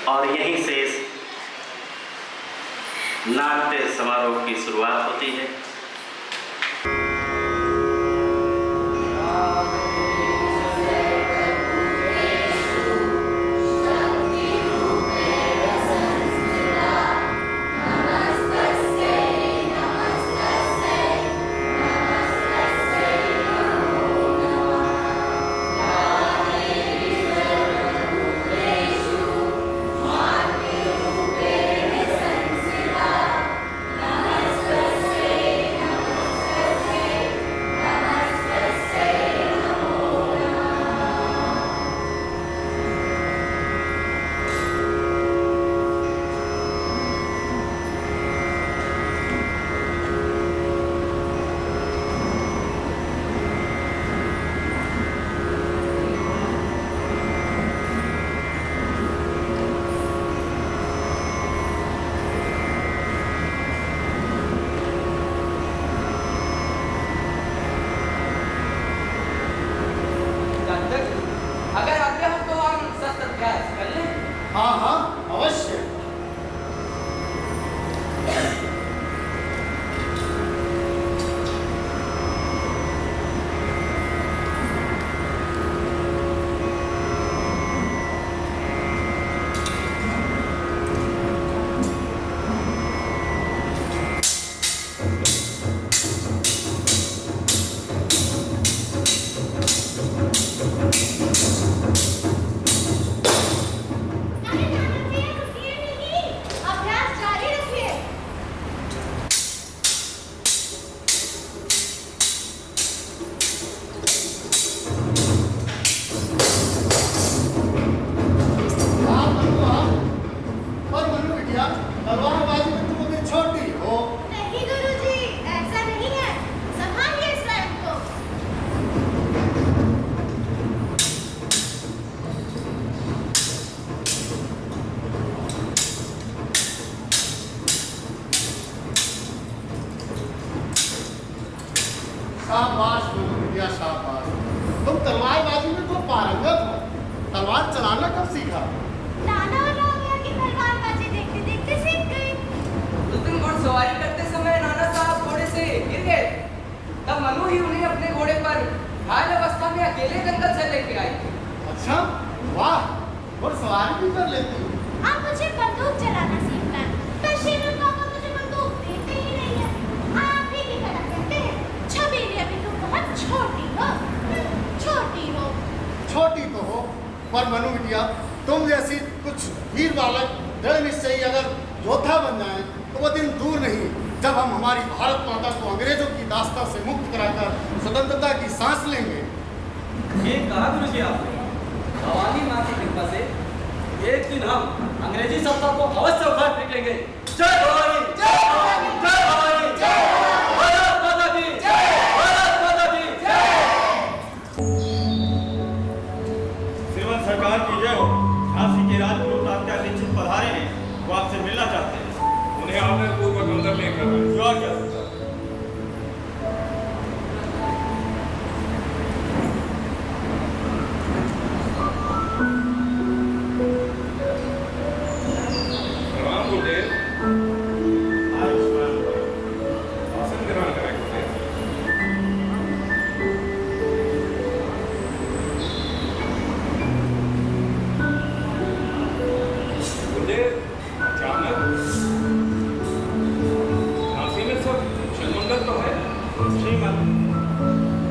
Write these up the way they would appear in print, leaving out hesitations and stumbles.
और यहीं से इस नाट्य समारोह की शुरुआत होती है। शाबाश भैया शाबाश, तुम तलवारबाजी में तो पारंगत हो। तलवार चलाना कब सीखा? नाना वाला हो गया कि तलवारबाजी देखते देखते सीख गए। उस दिन घुड़सवारी करते समय नाना साहब घोड़े से गिर गए, तब मनु ही उन्हें अपने घोड़े पर घायल अवस्था में अकेले जंगल से लेके आई थी। अच्छा, वाह, घुड़सवारी भी कर लेती हो। अब मुझे बंदूक चलाना सीखना है, पर श्रीमन पापा मुझे बंदूक देते ही नहीं है। आप ही की तरह कहते हैं, छबीली अभी तुम बहुत छोटी हो, छोटी हो। छोटी तो हो, पर मनु बिटिया, तुम जैसी कुछ वीर बालक दृढ़ निश्चयी अगर योद्धा बन जाए तो वो दिन दूर नहीं जब हम हमारी भारत माता को अंग्रेजों की दास्ता से मुक्त कराकर स्वतंत्रता की सांस लेंगे। ये कहा गुरुजी आपने, भवानी माँ की कृपा से एक दिन हम अंग्रेजी सत्ता को अवश्य उखाड़ फेंकेंगे। जय भवानी, जय भवानी, जय भवानी, जय भारत माता की, जय भारत माता की, जय। श्रीमंत सरकार की जय हो। झांसी के राजपुरोहित तात्या दीक्षित पधारे हैं, वो आपसे मिलना चाहते हैं। उन्हें आदर पूर्वक अंदर लेकर जो क्या सकता है।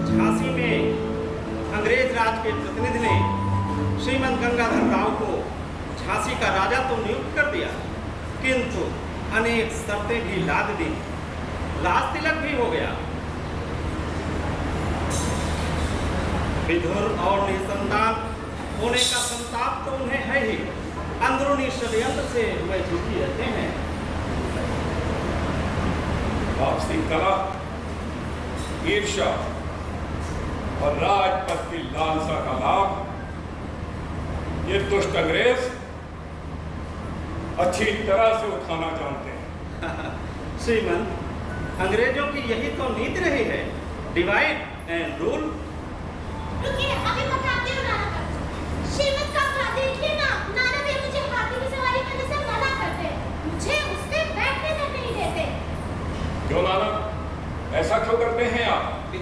झांसी में अंग्रेज राज के प्रतिनिधि ने श्रीमंत गंगाधर राव को झांसी का राजा तो नियुक्त कर दिया, किंतु अनेक शर्तें भी लाद दी। लाज तिलक भी हो गया। विधुर और निसंतान होने का संताप तो उन्हें है ही, अंदरूनी षड्यंत्र से वह झुकी रहते हैं। आपसी कला, ईर्ष्या और राजपथ की लालसा का लाभ ये दुष्ट अंग्रेज अच्छी तरह से उठाना जानते हैं। श्रीमंत, अंग्रेजों की यही तो नीति रही है, डिवाइड एंड रूल। रुकिए, अभी बताती हूँ नाना का। श्रीमंत का अपराध देखिए ना, नाना ने मुझे हाथी की सवारी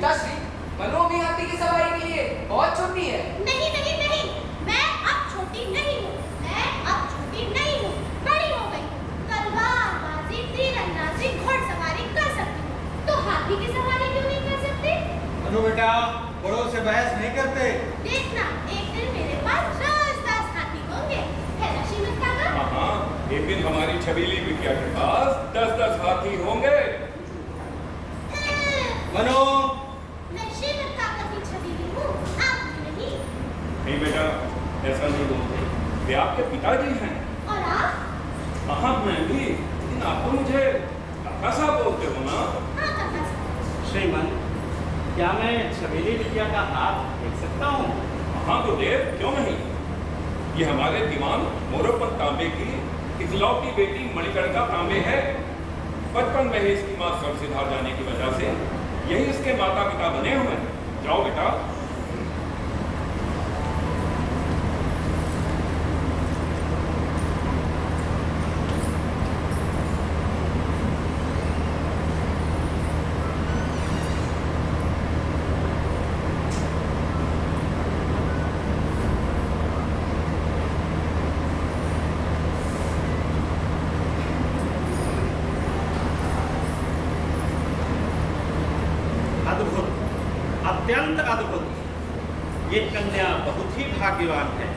पिताश्री, मनु भी हाथी की सवारी के लिए बहुत छोटी है। नहीं नहीं नहीं, मैं अब छोटी नहीं हूँ, मैं अब छोटी नहीं हूँ, बड़ी हो गई हूँ। तलवारबाजी, तीरंदाजी, घुड़सवारी कर सकती हूँ, तो हाथी की सवारी क्यों नहीं कर सकती? मनु बेटा, बड़ों से बहस नहीं करते। देखना, एक दिन मेरे पास रोज 10 हाथी होंगे, है ना श्रीमत काका? हाँ, एक दिन हमारी छबीली बिटिया के पास 10-10 हाथी होंगे। मनु, मैं श्रीमत काका की छबीली हूँ, आपकी नहीं। नहीं बेटा, ऐसा नहीं बोलते, वे आपके पिताजी हैं। और आप? हाँ, मैं भी, लेकिन आप तो मुझे काका साहब बोलते हो ना। हाँ काका साहब। श्रीमन, क्या मैं छबीली बिटिया का हाथ देख सकता हूँ? हाँ तो देव, क्यों नहीं। ये हमारे दीवान मोरोपंत तांबे की इकलौती बेटी मणिकर्णिका तांबे है। बचपन में ही इसकी माँ स्वर्ग सिधार जाने की वजह से यही इसके माता पिता बने हुए हैं। जाओ बेटा। अद्भुत, अत्यंत अद्भुत। ये कन्या बहुत ही भाग्यवान है।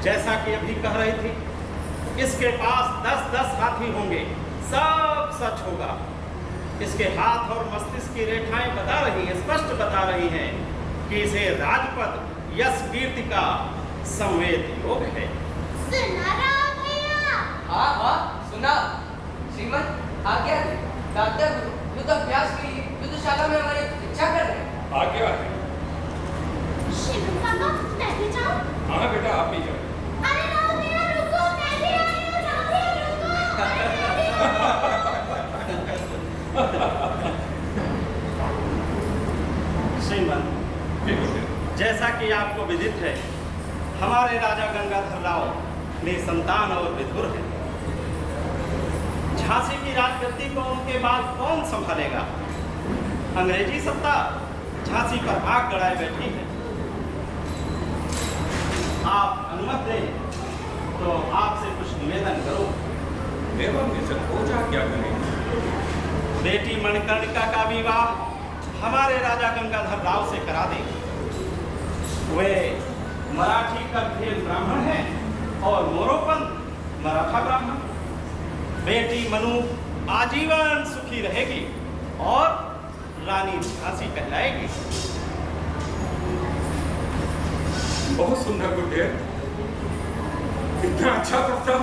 जैसा कि अभी कह रही थी, इसके पास 10-10 हाथी होंगे, सब सच होगा। इसके हाथ और मस्तिष्क की रेखाएं बता रही हैं, स्पष्ट बता रही हैं कि इसे राजपद, यश, कीर्ति का संवेद योग है। सुना राम भैया? हाँ हाँ, सुना। श्रीमत, आज्ञा दे। डॉक्टर युद्ध अभ्यास के लिए युद्धशाला में हमारी इच्छा कर रहे हैं। आज्ञा है। श्रीमत काका, मैं भी जाऊँ? हाँ बेटा, आप भी जाओ। अरे राम भैया रुको, मैं भी आई हूँ, राम भैया रुको, अरे मैं भी श्रीमन, जैसा कि आपको विदित है, हमारे राजा गंगाधर राव निसंतान और विधुर हैं। झांसी की राजगद्दी को उनके बाद कौन संभालेगा? अंग्रेजी सत्ता झांसी पर आग गड़ाए बैठी है। आप अनुमत दें तो आपसे कुछ निवेदन करो। एवं निसंकोच आज्ञा करें। बेटी मणिकर्णिका का विवाह हमारे राजा गंगाधर राव से करा दें। वे मराठी कथेल ब्राह्मण हैं और मोरोपंत मराठा ब्राह्मण। बेटी मनु आजीवन सुखी रहेगी और रानी झांसी कहलाएगी। बहुत सुंदर गुड्डे, इतना अच्छा प्रस्ताव।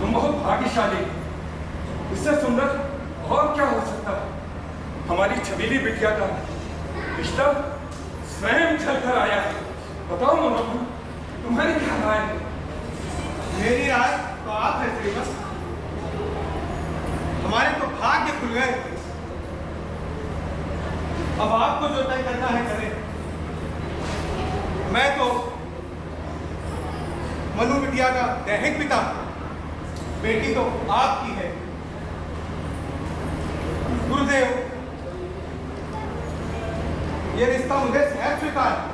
तुम बहुत भाग्यशाली। इससे सुंदर और क्या हो सकता है? हमारी छबीली बिटिया का रिश्ता स्वयं चल कर आया है। बताओ मनोहर, तुम्हारी क्या राय है? मेरी राय तो आप है श्रीमत। हमारे तो भाग्य खुल गए। अब आपको जो तय करना है करें। मैं तो मनु बिटिया का दैहिक पिता, बेटी तो आपकी है। गुरुदेव, ये रिश्ता मुझे सहज स्वीकार है।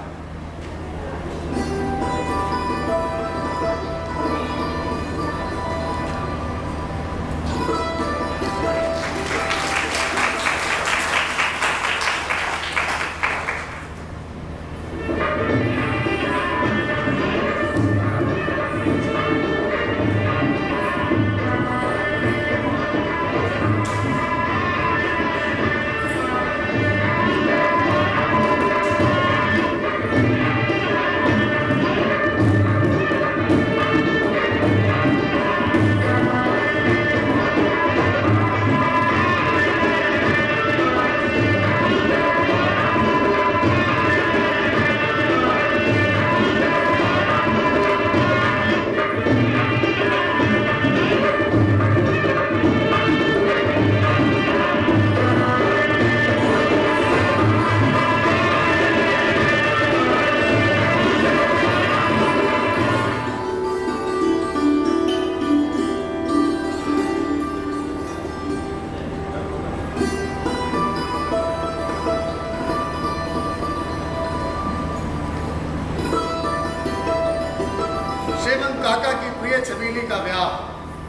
प्रिय छबीली का ब्याह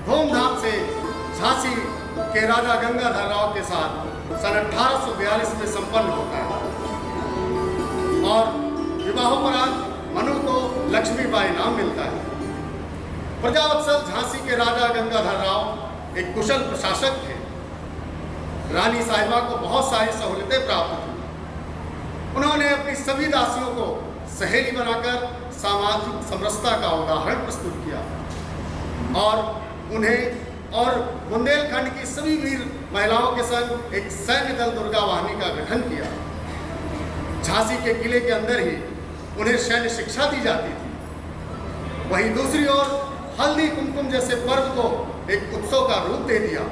धूमधाम से झांसी के राजा गंगाधर राव के साथ सन 1842 में संपन्न होता है और विवाहोपरांत मनु को लक्ष्मीबाई नाम मिलता है। प्रजावत्सल झांसी के राजा गंगाधर राव एक कुशल प्रशासक थे। रानी साहिबा को बहुत सारी सहूलतें प्राप्त थी। उन्होंने अपनी सभी दासियों को सहेली बनाकर सामाजिक समरसता का उदाहरण प्रस्तुत किया और उन्हें और बुंदेलखंड की सभी वीर महिलाओं के संग एक सैन्य दल दुर्गा वाहिनी का गठन किया। झांसी के किले के अंदर ही उन्हें सैन्य शिक्षा दी जाती थी। वहीं दूसरी ओर हल्दी कुमकुम जैसे पर्व को एक उत्सव का रूप दे दिया।